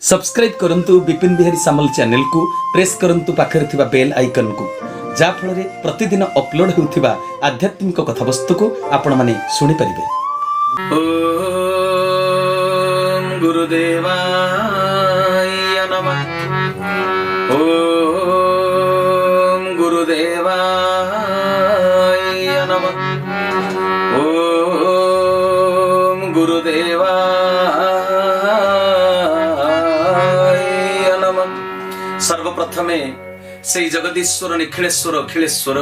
Subscribe करंतु विपिन बिहारी सामल channel को press करंतु पाखरे थिबा बेल आइकन को जा फल रे प्रतिदिन अपलोड होउथिबा आध्यात्मिक कथावस्तु को आपण माने सुनि परिबे। ओम गुरुदेवाय नमः। ओम गुरुदेवाय नमः। ओम गुरुदेवाय नमः। सर्वप्रथमे से जगदीश्वर निखिलेश्वर अखिलेश्वर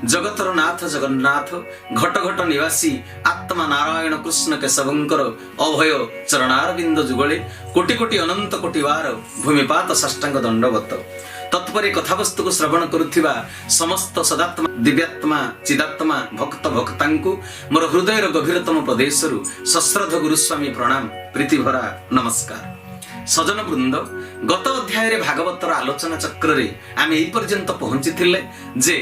जगतर नाथ जगन्नाथ घट घट निवासी आत्मा नारायण कृष्ण केशवंकर अभय चरणारविंद जुगले कोटि कोटि अनंत कोटि बार भूमिपात साष्टांग दंडवत तत्परि कथावस्तु को श्रवण करुथिबा समस्त सदात्मा दिव्यात्मा चिदात्मा भक्त भक्तांकु मोर हृदयर गभीरतम प्रदेशरु सश्रद्ध गुरुस्वामी प्रणाम प्रीति भरा नमस्कार। सजन वृंद गत अध्याय रे भागवतर आलोचना चक्र रे आमे एई पर्यंत पहुंची थिले जे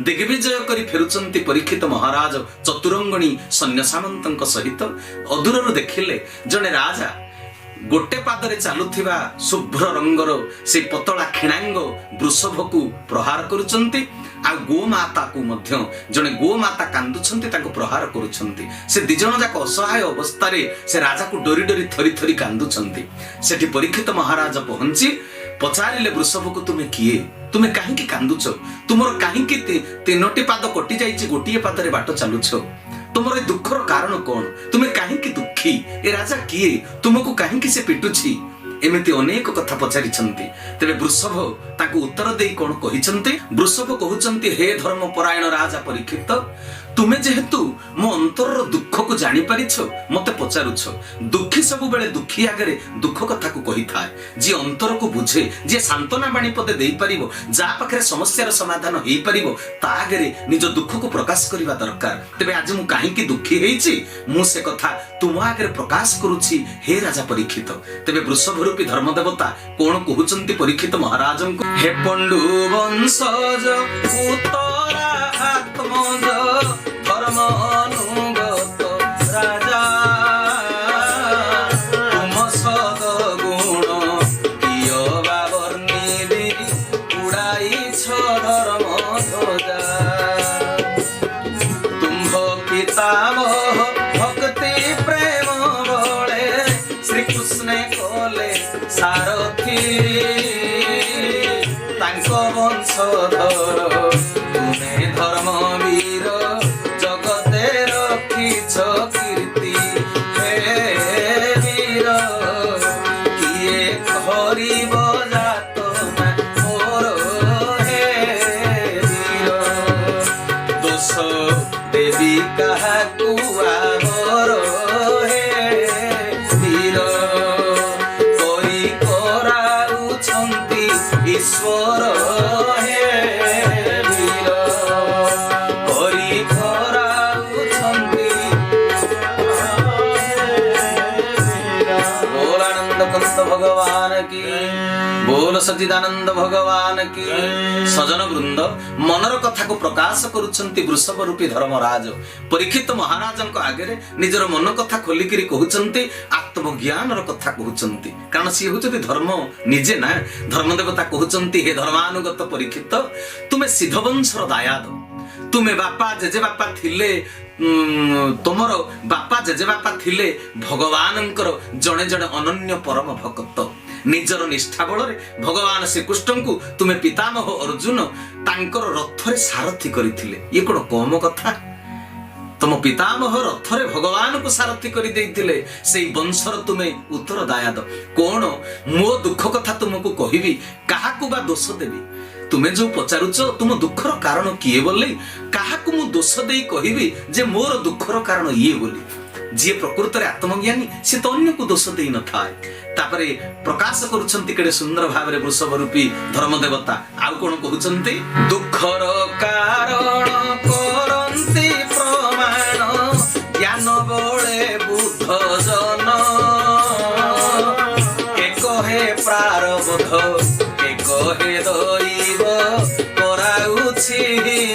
दिग्विजय करी फेरुचंती परीक्षित महाराज चतुरंगणी सैन्य सामंतंक सहित अदूररु देखिले जने राजा गोटे पादरे चालुथिबा शुभ्र रंगर से पतला खिणांग वृषभ को प्रहार करुचंती आ गोमाता को मध्य जने गोमाता कांदुछंती ताको प्रहार करुछंती। से दिजण जाक असहाय अवस्था रे से राजा को डोरी डोरी थरी थरी कांदुछंती। सेठी परीक्षित महाराज पहुंची पचारिले वृषभ को तुमे किए तुमे काहेकि कांदुछ तुमर काहेकि तीनोटी पाद कटि जाईची गोटिए पादरे बाट चालुछ तुमर दुखर कारण कौन तुम्हें काहेकि दुखी ए राजा किए तुमको काहेकि से पिटुछि एमिति अनेक कथा पचारि तेरे वृषभ ताकू उत्तर देई कौन कहिछंती। वृषभ कहउछंती हे धर्म परायण राजा परीक्षित तुमे जेहेतु मो अंतर दुख को जानी परिछ मते पचारुछ दुखी सब बेले दुखी आगरे दुख कथा को कहि थाए जे अंतर को बुझे जे सांत्वना बाणी पदे देई परिबो जा पाखरे समस्यार समाधान हेई परिबो ता आगरे निज दुख को प्रकाश करिवा दरकार। तबे आज मु काहेकि दुखी हेइछि मु से कथा तुम आगरे प्रकाश करूछि हे राजा परीक्षित। तबे वृषभ रूपी धर्म देवता कोन कहउछंती परीक्षित महाराजन को हे पंडु वंशज उत्तरा आत्मज धर्म अनुगत राजा तुम सद गुण किय बावर्णिली उड़ाइछ धर्म ध्वजा तुम्भ पितामह भक्ति प्रेम बळे श्री कृष्ण कोले सारथी तांक वंशधर तुमे धर्म वीर जगते रखिछ कीर्ति हे वीर किए हरिब जात मोर हे वीर दोष देवी काहाकु आवर हे वीर करी कराउछंती ईश्वर हे वीर करी कराउछंती बोल आनंद कंत भगवान की बोल सच्चिदानंद भगवान की। सजन वृंद मनर कथा को प्रकाश करुछंती वृषभ रूपी धर्मराज परीक्षित महाराजंक आगे निजर मन कथा खोलिकिरी कहउछंती आत्मज्ञान कथा कहउछंती कारण सी होउछंती धर्म निजे ना धर्म देवता कहउछंती हे धर्मानुगत परीक्षित तुमे सिद्ध वंशर दायाद तुमे बापा जेजे बापा थिले तुमर बापा जेजे बापा थिले भगवानंकर जणे जणे अनन्य परम भक्त निजर निष्ठा बल भगवान श्रीकृष्ण को तुमे पितामह अर्जुन तांकर रथरे सारथी करथिले ये कोन कम कथा तुम पितामह रथरे भगवान को सारथी करि देइथिले सेई वंशर तुमे उत्तर दायाद कोन मो दुख कथा तुमको कहिबी काहाकु बा दोष देबी तुमे जो पचारुच तुम दुखर कारण किए बोली काहाकु मु दोष देई कहिबी जे मोर दुखर कारण ये बोली जी प्रकृत रे आत्मज्ञानी से तो अन्य को दोष देई न थाए तापरे प्रकाश करुछंती केडे सुंदर भाव रे वृषभ रूपी धर्म देवता आउ कोन कहउछंती दुखर कारण करंती प्रमाण ज्ञान बळे बुद्ध जन एक हे प्रारब्ध एक हे दैव कराउछि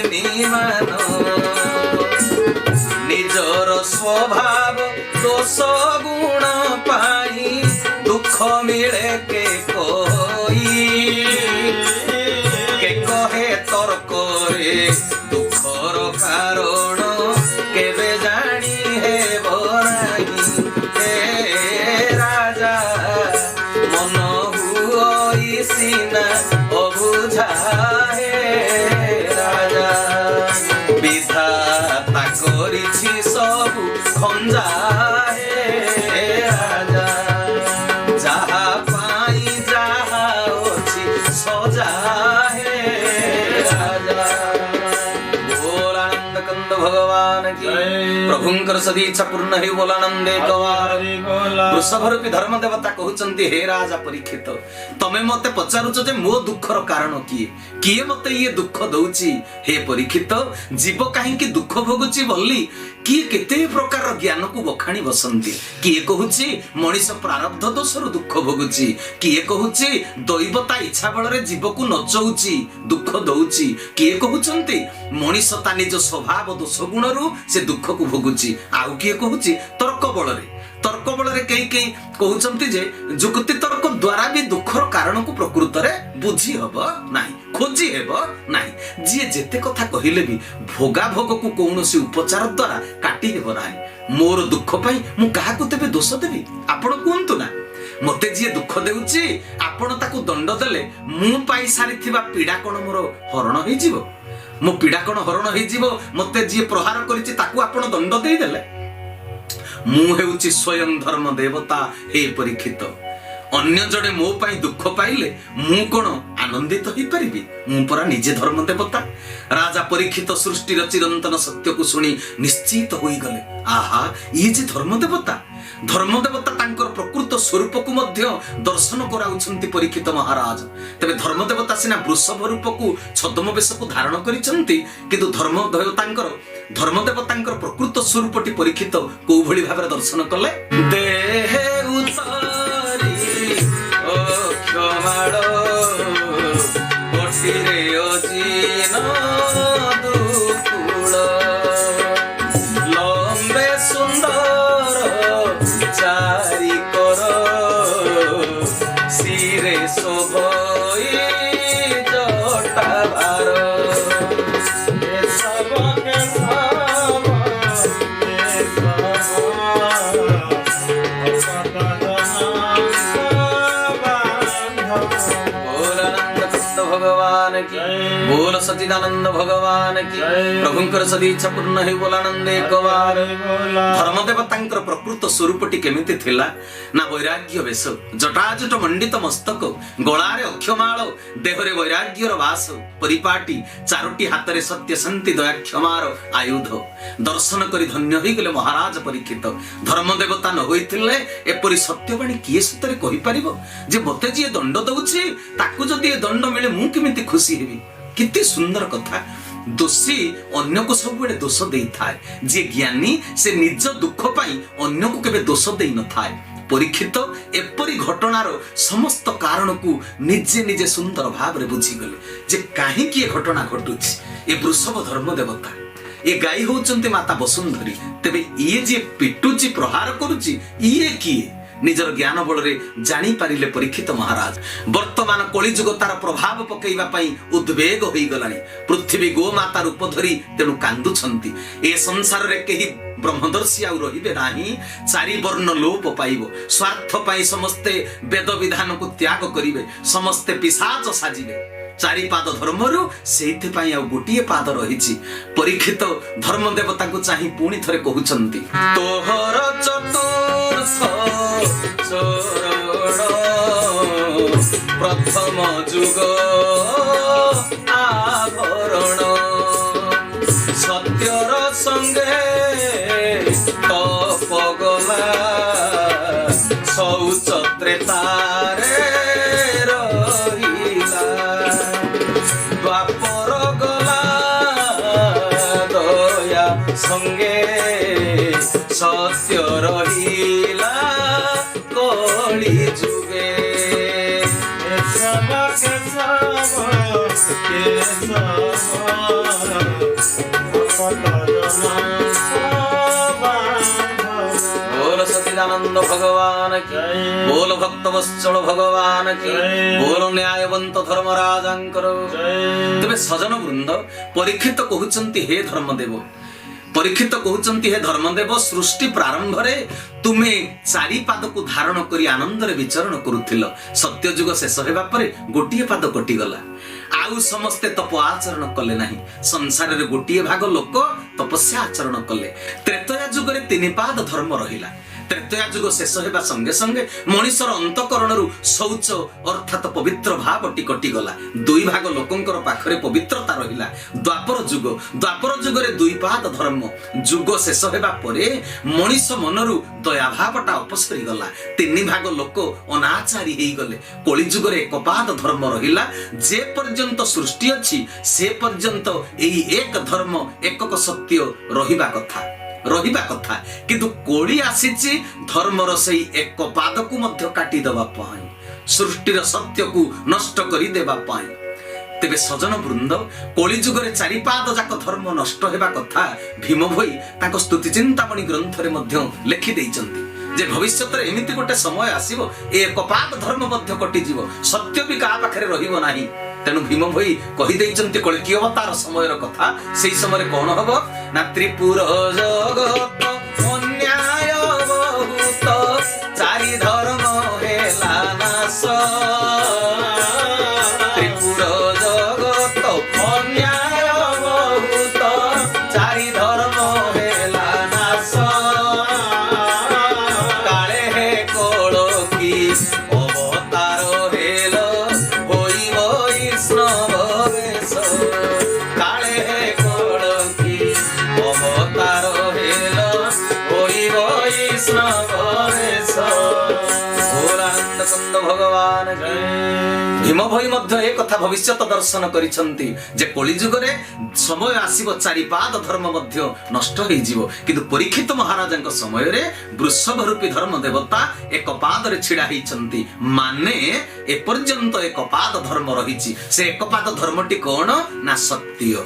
निमान निजर स्वभाव दोष गुण पाई दुख मिल मिले के कोई के कहे तर्क रे दुखर कारण केबे जानी हे बराई हे राजा मन हुई सीना अबुझा हे राजा विधाता करिछि सबु खंजा हे राजा जहा पाई जहा अछि सजा हे राजा बोलानंद कंद भगवान की प्रभुंकर सदीच्छा पूर्ण हे बोलानंदे कवार वृषभ रूपी धर्म देवता कहउचंती हे राजा परीक्षित तमे मते पचारुच जे मो दुखर कारण किए किए मते ये दुख दउची हे परीक्षित जीव काहे कि दुख भोगुची बोली किए केते प्रकार ज्ञान को बखाणी बसंती किए कहउची मनीष प्रारब्ध दोषर दुख भोगुची किए कहउची दैवता इच्छा बल रे जीव को नचउची दुख दउची किए कहउचंती मनीष ता निज स्वभाव दोष गुण रु से दुख को भोगुची आउ किए कहउची तर्क बल रे कई कई कहउचंती जे जुक्ति तर्क द्वारा भी दुखर कारण को प्रकृत रे बुझी हबो नाही खोजी हेबो नाही जे जेते कथा कहिले भी भोगा भोग को कौनसी उपचार द्वारा काटी हेबो नाही मोर दुख पई मु काहा को तेबे दोष देबी आपण कोंतु ना मते जे दुख देउची आपण ताकू दंड देले मु पाई सारिथिबा पीडा कोन मोर हरण होई जीवो मो पीडा कोन हरण होई जीवो मते जे प्रहार करिछि ताकू आपण दंड देई देले मु हेउची स्वयं धर्म देवता हे परीक्षित अन्य जड़े मो पाई दुख पाइले मु कोन आनंदित होई परिबी मु परा निजे धर्म देवता राजा परीक्षित सृष्टिर चिरंतन सत्य को सुनी निश्चित होई गले आहा ये जे धर्म देवता तांकर प्रकृत स्वरूप को मध्य दर्शन कराउछंती परीक्षित महाराज तबे धर्म देवता सिना वृषभ रूप को छद्म वेश को धारण करिसंती किंतु धर्म देवतांकर प्रकृत स्वरूपटी परीक्षित को भली भाबरे दर्शन कले देह उतारी ओ क्षमाड़ो कोटिरे अजीन दुकुल लंबे सुंदर चारि कर सिरे शोभई जटा भार बोल सच्चिदानंद भगवान की प्रभुंकर सदीच्छा पूर्ण हे बोलानंदे कवार धर्म देवतांकर प्रकृत स्वरूपटी केमिति थिला ना वैराग्य वेश जटाजट मंडित मस्तक गଳାରେ अक्षमाळ देहरे वैराग्यर वास परिपाटी चारोटी हातरे सत्य शांति दया क्षमार आयुध दर्शन करी धन्य होई गले महाराज परीक्षित धर्म देवता न होइथिले एपरि सत्यवाणी किए सतरे कहि परिबो जे मते जे दंड दउछि ताकू जदि ए दंड मिले मु केमिति खुशी हेबी कितनी सुंदर कथा दोषी अन्य को सब बेले दोष देई थाए जे ज्ञानी से निज दुख पाई अन्य को केबे दोष देई न थाए परीक्षित एपरी घटनार समस्त कारण को निजे निजे सुंदर भाव रे बुझी गले जे काहे की घटना घटुछि ए वृषभ धर्म देवता ए गाई होचंती माता वसुंधरी तेबे ये जे पिटुची प्रहार करूची ये किए निजर ज्ञान बल रे जानी पारिले परीक्षित महाराज वर्तमान कलिजुग तार प्रभाव पकेइबा पई उद्वेग होई गलानी पृथ्वी गोमाता रूप धरी तेनु कांदुछंती ए संसार रे केही ब्रह्मदर्शी आउ रहिबे नाही चारि वर्ण लोप पाइबो स्वार्थ पई समस्ते वेद विधान को त्याग करिवे समस्ते पिशाच साजिबे चारि पाद धर्मरु सेइथे पई आ गोटिए पाद रहिछि परीक्षित धर्म देवता को चाहि पुणी थरे कहउछंती तोहर चतुर्थ चरण प्रथम जुग आवरण सत्यर संगे तपगला शौच त्रेतारे रहिला द्वापर गला दया संगे सत्य रहिला कली जुगे बोल सच्चिदानंद भगवान की बोल भक्त वत्सल भगवान की बोलो न्यायवंत धर्मराजांकर। तेबे सजन वृंद परीक्षित कहउचंती हे धर्मदेव, परीक्षित कहउचंती हे धर्मदेव, सृष्टि प्रारंभ रे तुमे चारि पाद को धारण करी आनंद रे विचरण करुथिल। सत्य युग शेष हेबा परे गोटिए पाद कटि गला, आउ समस्ते तप आचरण कले नाही। संसार रे गोटिए भाग लोक तपस्या आचरण कले। त्रेतया युग रे तीन पाद धर्म रहिला। त्रेतया युग शेष हेबा संगे संगे मनुष्यर अंतकरणरु शौच अर्थात पवित्र भावटी कटि गला। दुई भाग लोकंकर पाखरे पवित्रता रहिला। द्वापर युग रे दुई पाद धर्म। युग शेष हेबा परे मनुष्य मनरु दया भावटा अपसरी गला। तीन भाग लोक अनाचारी हेई गले। कली युग रे एक पाद धर्म रहिला। जे पर्यंत सृष्टि अछि से पर्यंत एही एक धर्म एकक सत्य रहिबा कथा किंतु कोली आसीची धर्मर सही एक पाद को मध्य काटी देबा पाई, सृष्टिर सत्य को नष्ट करी देबा पाई। तेबे सजन वृंद कली युग रे चारि पाद जाक धर्म नष्ट हेबा कथा भीम भई तांको स्तुति चिंतामणि ग्रंथ रे मध्य लिखि दैचंती जे भविष्यत रे एमिति गोटे समय आसीबो एक पाद धर्म मध्य कटि जीवो, सत्य भी का पाखरे रहिबो नाही। तेणु भीम भई कहि दैचंती कलकी अवतार समयर कथा। सेही समय कोन हबो ना त्रिपुर जगत अन्याय बहुत चारि धर्म हेला नाश। त्रिपुर जगत अन्याय बहुत चारि धर्म हेला नाश। काले हे कलकी अवतार हेल होइब वैष्णव वेश। काले हे कलकी अवतार हेल होइब वैष्णव वेश। भोलानंद कंद भगवान भीम भई मध्य ए कथा भविष्यत दर्शन करिसंती जे कली युग रे समय आसीबो चारि पाद धर्म मध्य नष्ट होई जीवो, किंतु परीक्षित महाराजंक समय रे वृषभ रूपी धर्म देवता एक पाद रे छिड़ा हिचंती। माने ए पर्यंत एक पाद धर्म रहिछि। से एक पाद धर्मटी कोन ना सत्य।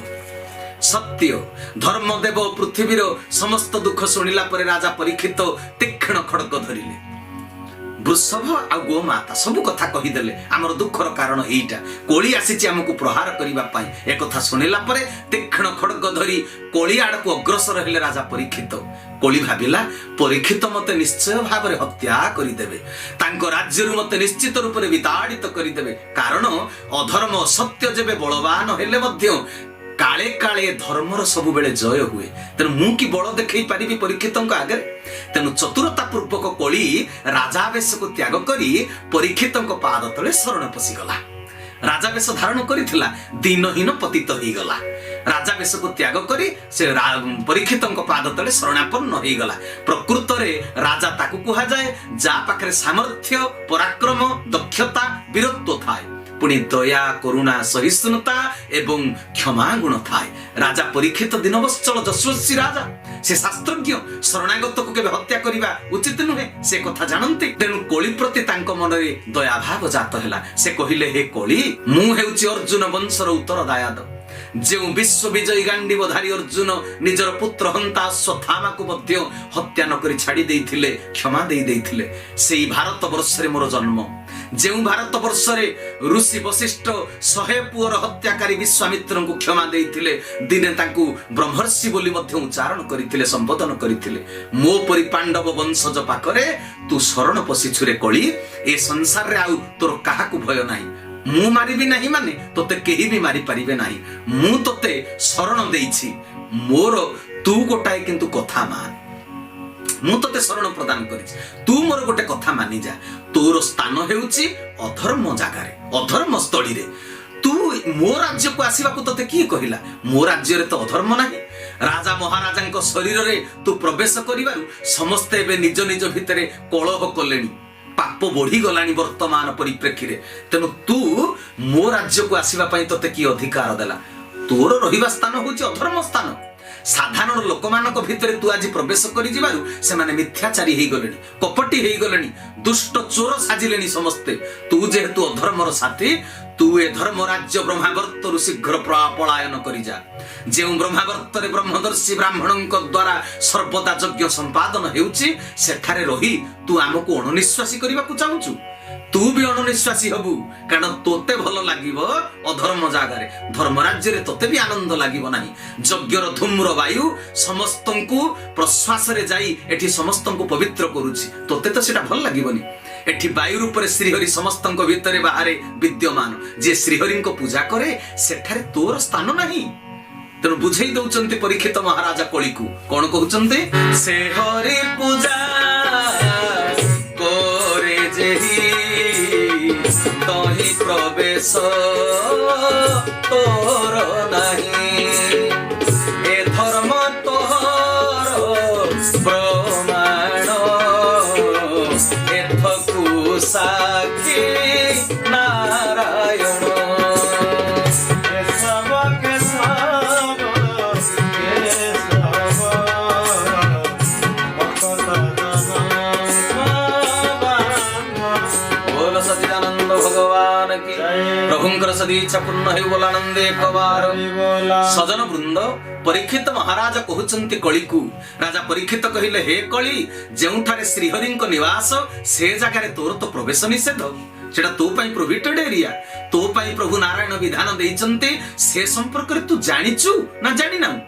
सत्य धर्मदेव पृथ्वीर समस्त दुख शुणिला परे राजा परीक्षित तीक्ष्ण खड्ग धरिले। वृषभ आ गोमाता सबु कथा कहिदेले आमर दुखर कारण एइटा, कोली आसीछि हमकु प्रहार करिबा पई। ए कथा सुनिला परे तीक्ष्ण खड्ग धरि कोली आडकु अग्रसर हेले राजा परीक्षित। कोली भाबिला परीक्षित मते निश्चय भाबरे हत्या करिदेबे, तांको राज्यरु मते निश्चित रूपरे विताड़ित करिदेबे। कारण अधर्म सत्य जेबे बलवान हेले मध्य काले काले धर्मर सब बेले जय हुए। तेणु मु कि बल देखई पारिबी परीक्षितंक आगे। तेणु चतुरता पूर्वक कोली राजावेश को त्याग करी परीक्षितंक पाद तले शरण पशिगला। राजावेश धारण करिथिला, दीनहीन पतित होई गला। राजावेश को त्याग करी से परीक्षितंक पाद तले शरणापन्न होई गला। प्रकृत रे राजा ताकू कुहा जाए जा पाखरे सामर्थ्य पराक्रम दक्षता वीरत्व थाए, पुणी दया करुणा सहिष्णुता एवं क्षमा गुण थाए। राजा परीक्षित दिनवत्सल यशस्वी राजा, से शास्त्रज्ञ, शरणागत को केबे हत्या करिबा उचित नुहे से कथा जानନ୍ତି। तेणु कोली प्रति तांको मनरे दया भाव जात हैला। से कहिले हे कोली मु हेउची अर्जुन वंशर उत्तरदायक। जो विश्व विजयी गांडीवधारी अर्जुन निजर पुत्र हंता अश्वत्थामा को मध्य हत्या न करी छाड़ी देइथिले, क्षमा देइथिले। सेही भारत वर्ष रे मोर जन्म। जो भारत वर्ष रे ऋषि वशिष्ठ 100 पुअर हत्याकारी विश्वामित्र को क्षमा देइथिले, दिने तांकु ब्रह्मर्षि बोली मध्य उच्चारण करिथिले, संबोधन करिथिले। मो परि पांडव वंशज पाखरे तू शरण पशिछुरे कोली। ए संसार रे आउ तोर काहाकु भय नाही। मु मारिबी नाही माने तोते केही भी मारी परिबे नाही। मु तोते शरण देइछि, मोर तू गोटाए किंतु कथा मान। मु तोते शरण प्रदान करिछि, तू मोर गोटे कथा मानि जा। तोर स्थान हेउछि अधर्म जागारे, अधर्म स्थली रे। तू मो राज्य को आसीबा को तोते की कहिला? मो राज्य रे तो अधर्म नाही। राजा महाराजांक शरीर रे तू प्रवेश करिबारु समस्त एबे निज निज भितरे कलह कलेनी, पाप बढ़ी गलानी वर्तमान परिप्रेक्षी रे। तेणु तू मो राज्य को आसीबा पई तोते की अधिकार देला? तोर रहिबा स्थान होछि अधर्म स्थान। साधारण लोक मानक भितरे तू आज प्रवेश करि जिबारु से माने मिथ्याचारी हेई गलेनी, कपटी हेई गलेनी, दुष्ट चोर साजिलेनी समस्ते। तू जेहेतु अधर्मर साथी, तू ए धर्म राज्य ब्रह्मावर्तरु शीघ्र पलायन करी जा। जो ब्रह्मावर्तरे ब्रह्मदर्शी ब्राह्मणଙ୍କ द्वारा सर्वदा यज्ञ संपादन हेउची सेठारे रही तू आमको अणनिश्वासी करबाकू चाहूचु। तू भी अणनिश्वासी हबु कारण तोते भल लागिबो अधर्म जागारे, धर्म राज्य रे तोते भी आनंद लागिबो नाही। यज्ञर धूम्र वायु समस्तंकु प्रश्वास रे जाई एठी समस्तंकु पवित्र करूची, तोते तो सेटा भल लागिबोनी। एठी वायु रूप रे श्रीहरि समस्तंक भितरे बाहरे विद्यमान, जे श्रीहरि को पूजा करे सेठारे तोर स्थान नाही। तेणु बुझेई दउचंती परीक्षित महाराजा कली को कोन कहउचंती, से हरि पूजा करे जेहि तहि प्रवेश तोर नाही। ए धर्म तोर प्रमाण एथकु साक्षी नारायण। प्रभुंकर सदीच्छा पूर्ण हे बोलानंदे कवार। सजन वृंद परीक्षित महाराज कहउचंती कली को, राजा परीक्षित कहिले हे कली जेउठारे श्रीहरिंक निवास से जगारे तोर तो प्रवेश निषेध, सेटा तो पई प्रोहिबिटेड एरिया, तो पई प्रभु नारायण विधान देइचंती से संपर्क रे तू जानिचु ना जानि ना।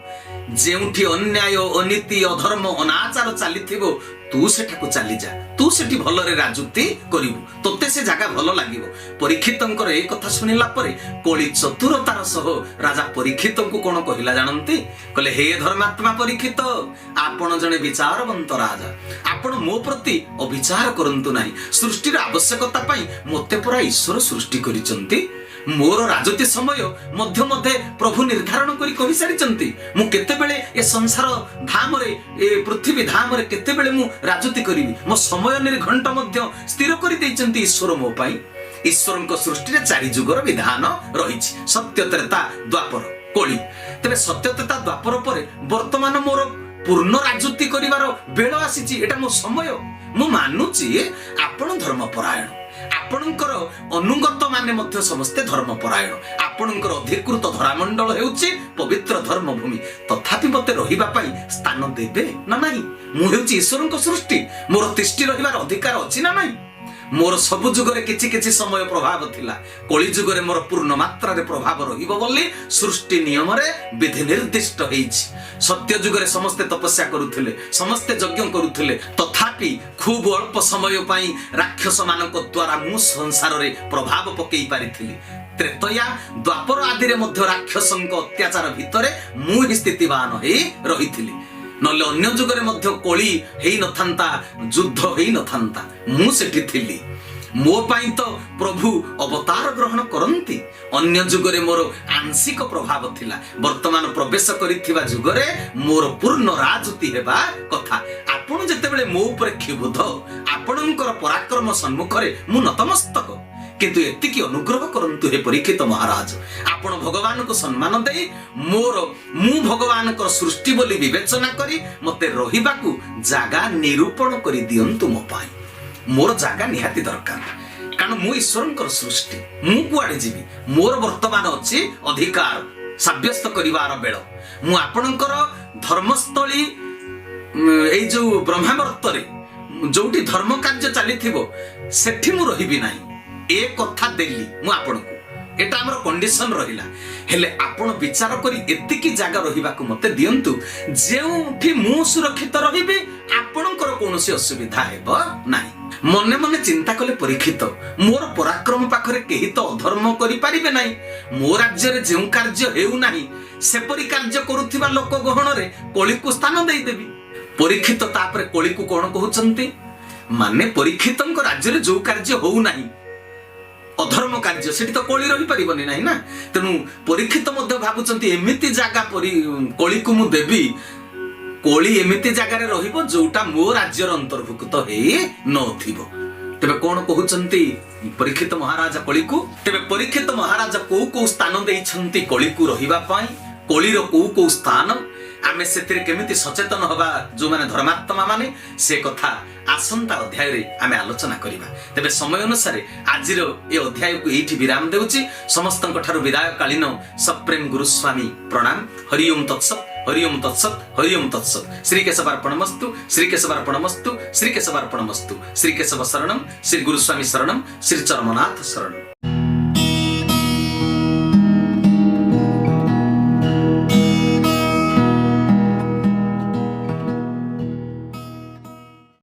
जेउठी अन्याय अनीति अधर्म अनाचार चलीथिबो तू सेठाकू चली जा, तू सेठी भलरे राजुति करिवु, तोते से जागा भल लागिवो। परीक्षितंकर ए कथा सुनिला परे कली चतुरतार सह राजा परीक्षितंकु कोन कहिला जानंती, कहले हे धर्मात्मा परीक्षित आपण जने विचारवंत राजा, आपण मो प्रति अविचार करंतु नाही। सृष्टिर आवश्यकता पई मते परा ईश्वर सृष्टि करिचंती, मोर राजती समय मध्य मध्य प्रभु निर्धारण करी कहि सारिचंती। मु केतेबेले ए संसार धाम रे ए पृथ्वी धाम रे केतेबेले मु राजती करिवि, मो समय निर्घंट मध्य स्थिर करि दैचंती ईश्वर मो पई। ईश्वरଙ୍କ सृष्टि रे चारि जुगर विधान रहिछि, सत्य त्रेता द्वापर कली। तबे सत्य त्रेता द्वापर परे वर्तमान मोर पूर्ण राजती करिवार बेळ आसीछि, एटा मो समय। मु मानुछि आपण धर्मपरायण, आपणकर अनुगत माने मध्य समस्ते धर्मपरायण, आपणकर अधिकृत धरामंडल हेउछि पवित्र धर्मभूमि, तथापि मते रहिबा पई स्थान देबे ना नाही। मु हेउछि ईश्वरଙ୍କ सृष्टि, मोर तिष्टि रहिबार अधिकार अछि ना नाही। मोर सब जुगरे किछि किछि समय प्रभाव थिला, कली जुगरे मोर पूर्ण मात्रा रे प्रभाव रहिबो बोली सृष्टि नियम रे विधि निर्दिष्ट हेछि। सत्य जुगरे समस्ते तपस्या करुथिले, समस्ते यज्ञ करुथिले, तथापि खूब अल्प समय पई राक्षस मानक द्वारा मु संसार रे प्रभाव पकेई पारिथिली। त्रेतया द्वापर आदि रे मध्य राक्षसंक अत्याचार भितरे मु ही स्थितिवान हे रहिथिली, नले अन्य जुगरे मध्य कली हेई नथांता, युद्ध हेई नथांता, मु सेठी थिली। मो पाई तो प्रभु अवतार ग्रहण करंती, अन्य जुगरे मोर आंशिक प्रभाव थिला, वर्तमान प्रवेश करिथिबा जुगरे मोर पूर्ण राजती हेबा कथा। आपण जेतेबेले मो ऊपर क्षुब्ध, आपणकर पराक्रम सम्मुखरे मु नतमस्तक, किंतु एतिकी अनुग्रह करंतु हे परीक्षित महाराज, आपण भगवान को सम्मान दे मु भगवान को सृष्टि बोली विवेचना करी मते रहिबाकू जागा निरूपण करी दियंतु मो पाई। मोर जागा निहाती दरकार, कारण मु ईश्वरंकर सृष्टि, मु कुआडे जीवी, मोर वर्तमान अछि अधिकार साब्यस्त करिवार बेळ। मु आपणकर धर्मस्थली एई जो ब्रह्मावर्तरे जोटी धर्म कार्य चलीथिबो सेठी मु रहिबि नाही, ए कथा देली मु आपणको, एटा हमर कंडीशन रहिला। हेले आपण विचार करी एतिकी जागा रहिबाकू मते दियंतु जेउठी मु सुरक्षित रहिबे, आपणकर कोनोसी असुविधा हेबो नाही। मने मने चिंता कले परीक्षित, मोर पराक्रम पाखरे केही तो अधर्म करि पारिबे नाही, मो राज्य रे जेउ कार्य हेउ नाही सेपरि कार्य करूथिबा लोक गहण रे कली को स्थान देई देबी। परीक्षित तापरे कली को कोन कहउचंती, माने परीक्षितंक राज्य रे जो कार्य होउ नाही अधर्म कार्य सेठी तो कली रही परिबनी नाही ना। तेनु परीक्षित मध्य भाबुचंती एमिति जागा कली को मु देबी, कली एमिति जागारे रहिबो जोटा मो राज्यर अंतर्भुक्त हेई नथिबो। तेबे कोन कहउचंती परीक्षित महाराज कली को, तेबे परीक्षित महाराज को स्थान देइछंती कली को रहिबा पई, कली रो को स्थान आमे सेतिर केमिति सचेतन हबा जो माने धर्मात्मा माने से कथा आसंता अध्याय रे आमे आलोचना करिबा। तेबे समय अनुसार आजिर ए अध्याय को एठी विराम देउची। समस्तन ठारु विदाय कालीन सप्रेम गुरुस्वामी प्रणाम। हरि ओम तत्सत, हरि ओम तत्सत, हरि ओम तत्सत। श्री केशवार्पणमस्तु, श्री केशवार्पणमस्तु, श्री केशवार्पणमस्तु। श्री केशव शरणम, श्री गुरुस्वामी शरणम, श्री चरमनाथ शरणम।